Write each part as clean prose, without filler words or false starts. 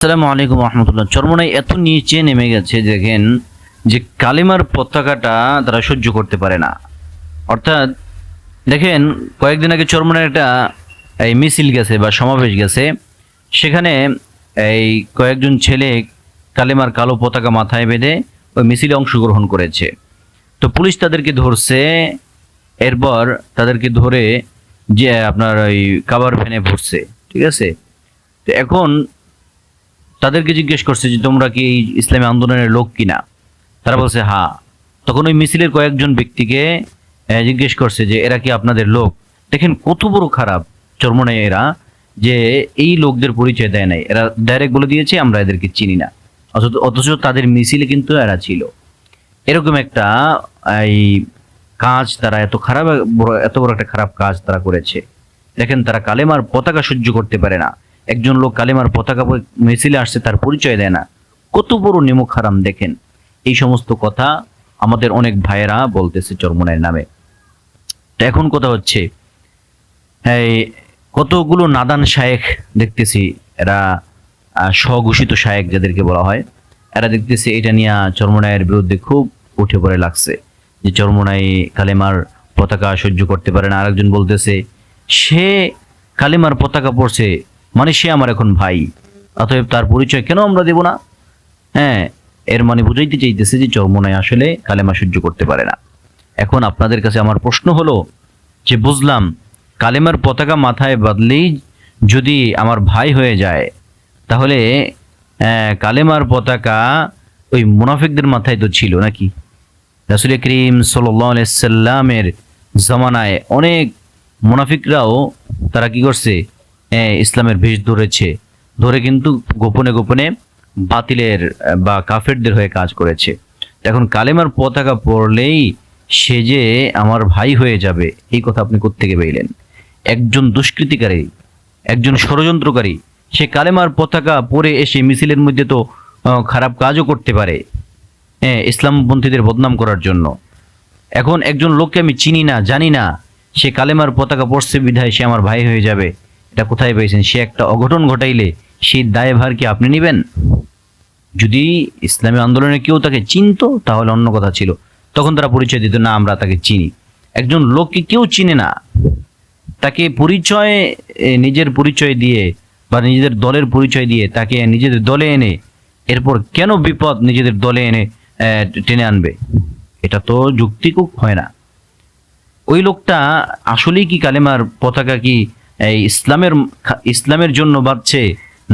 আসসালামু আলাইকুম রহমতুল্লাহ। চরমোনাই এত নিচে নেমে গেছে, দেখেন যে কালিমার পতাকাটা তারা সহ্য করতে পারে না। অর্থাৎ দেখেন, কয়েকদিন আগে চরমোনাই একটা এই মিছিল গেছে বা সমাবেশ গেছে, সেখানে এই কয়েকজন ছেলে কালিমার কালো পতাকা মাথায় বেঁধে ওই মিছিলে অংশগ্রহণ করেছে। তো পুলিশ তাদেরকে ধরছে, এরপর তাদেরকে ধরে যে আপনার ওই কাভার ভ্যানে ভরছে, ঠিক আছে। তো এখন তাদেরকে জিজ্ঞেস করছে যে তোমরা কি এই ইসলামী আন্দোলনের লোক কিনা। তারা বলছে হ্যাঁ। তখন ওই মিছিলের কয়েকজন ব্যক্তিকে জিজ্ঞেস করছে যে এরা কি আপনাদের লোক। দেখেন কত বড় খারাপ চরমোনাই এরা, যে এই লোকদের পরিচয় দেয় নাই, এরা ডাইরেক্ট বলে দিয়েছে আমরা এদেরকে চিনি না। অথচ তাদের মিছিলে কিন্তু এরা ছিল। এরকম একটা এই কাজ তারা এত বড় একটা খারাপ কাজ তারা করেছে। দেখেন, তারা কালেমার পতাকা সহ্য করতে পারে না। একজন লোক কালেমার পতাকা মিছিলে আসছে, তার পরিচয় দেয় না, কত বড় নিমক হারাম। দেখেন, এই সমস্ত কথা আমাদের অনেক ভাইয়েরা বলতেছে চরমোনাইয়ের নামে। তো এখন কথা হচ্ছে, এই কতগুলো নাদান শায়েখ দেখতেছি, এরা স্বঘোষিত শায়েখ যাদেরকে বলা হয়, এরা দেখতেছি এটা নিয়ে চরমোনাইয়ের বিরুদ্ধে খুব উঠে পড়ে লাগছে যে চরমোনাই কালেমার পতাকা সহ্য করতে পারে না। আরেকজন বলতেছে সে কালেমার পতাকা পড়ছে মানে সে আমার এখন ভাই, অতএব তার পরিচয় কেন আমরা দেব না। হ্যাঁ, এর মানে বুঝাইতে চাইতেছে যে চরমোনাই আসলে কালেমা সহ্য করতে পারে না। এখন আপনাদের কাছে আমার প্রশ্ন হলো যে বুঝলাম কালেমার পতাকা মাথায় বাঁধলেই যদি আমার ভাই হয়ে যায়, তাহলে কালেমার পতাকা ওই মুনাফিকদের মাথায় তো ছিল নাকি? রাসূল করিম সাল্লাল্লাহু আলাইহি সাল্লামের জামানায় অনেক মুনাফিকরাও তারা কি করছে, ইসলামের বেশ ধরে কিন্তু গোপনে গোপনে বাতিলের বা কাফেরদের হয়ে কাজ করেছে। এখন কালেমার পতাকা পড়লেই সে যে আমার ভাই হয়ে যাবে, এই কথা আপনি কোত্থেকে পেলেন? একজন দুষ্কৃতিকারী, একজন ষড়যন্ত্রকারী, সে কালেমার পতাকা পরে এসে মিছিলের মধ্যে তো খারাপ কাজও করতে পারে, ইসলামপন্থীদের বদনাম করার জন্য। এখন একজন লোককে আমি চিনি না, জানি না, সে কালেমার পতাকা পড়ছে বিধায় সে আমার ভাই হয়ে যাবে, এটা কোথায় পেয়েছেন? সে একটা অঘটন ঘটাইলে সেই দায়ভার কি আপনি নেবেন? যদি ইসলামী আন্দোলনে কেউ তাকে চিনতো তাহলে অন্য কথা ছিল, তখন তারা পরিচয় দিত না আমরা তাকে চিনি। একজন লোককে কেউ চিনে না, তাকে পরিচয় নিজের পরিচয় দিয়ে বা নিজেদের দলের পরিচয় দিয়ে তাকে নিজেদের দলে এনে এরপর কেন বিপদ নিজেদের দলে এনে টেনে আনবে? এটা তো যুক্তিকুক হয় না। ওই লোকটা আসলেই কি কালেমার পতাকা কি ইসলামের জন্য বাঁধছে,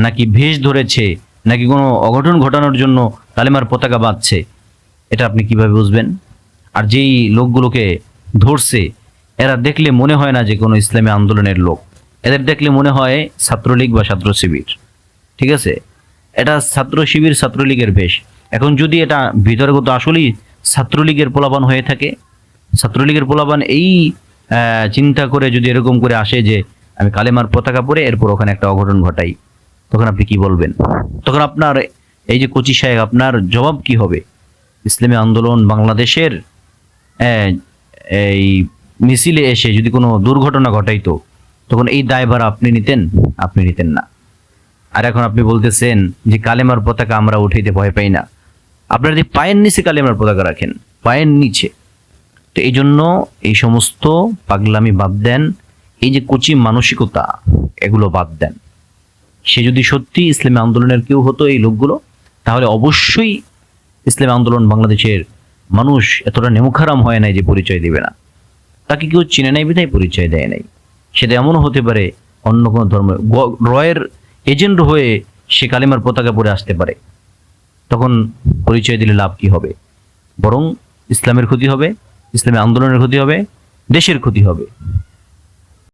নাকি ভেষ ধরেছে, নাকি কোনো অঘটন ঘটানোর জন্য কালেমার পতাকা বাঁধছে? এটা আপনি কিভাবে বুঝবেন? আর যেই লোকগুলোকে ধরছে, এরা দেখলে মনে হয় না যে কোনো ইসলামী আন্দোলনের লোক, এদের দেখলে মনে হয় ছাত্রলীগ বা ছাত্র শিবির। ঠিক আছে, এটা ছাত্র শিবির ছাত্রলীগের বেশ। এখন যদি এটা বিতর্কত আসলেই ছাত্রলীগের পোলাপান হয়ে থাকে, ছাত্রলীগের পোলাপান এই চিন্তা করে যদি এরকম করে আসে যে আমি কালেমার পতাকা পরে এরপর ওখানে একটা অঘটন ঘটাই, তখন আপনি কি বলবেন? তখন আপনার এই যে কচি সাহেব, আপনার জবাব কি হবে? ইসলামী আন্দোলন বাংলাদেশের এই মিছিলে এসে যদি কোনো দুর্ঘটনা ঘটাইতো, তখন এই দায়ভার আপনি নিতেন? আপনি নিতেন না। আর এখন আপনি বলতেছেন যে কালেমার পতাকা আমরা উঠাইতে ভয় পাই না। আপনারা যদি পায়ের নিচে কালেমার পতাকা রাখেন, পায়ের নিচে, তো এই জন্য এই সমস্ত পাগলামি বাদ দেন, এই যে কচি মানসিকতা, এগুলো বাদ দেন। সে যদি সত্যি ইসলামী আন্দোলনের কেউ হতো এই লোকগুলো, তাহলে অবশ্যই ইসলামী আন্দোলন বাংলাদেশের মানুষ এতটা নেমুখারাম হয় নাই যে পরিচয় দেবে না। তাকে কেউ চিনে নাই বিধায় পরিচয় দেয় নাই। সেটা এমনও হতে পারে অন্য কোনো ধর্ম রয়ের এজেন্ট হয়ে সে কালিমার পতাকা পরে আসতে পারে। তখন পরিচয় দিলে লাভ কি হবে? বরং ইসলামের ক্ষতি হবে, ইসলামী আন্দোলনের ক্ষতি হবে, দেশের ক্ষতি হবে।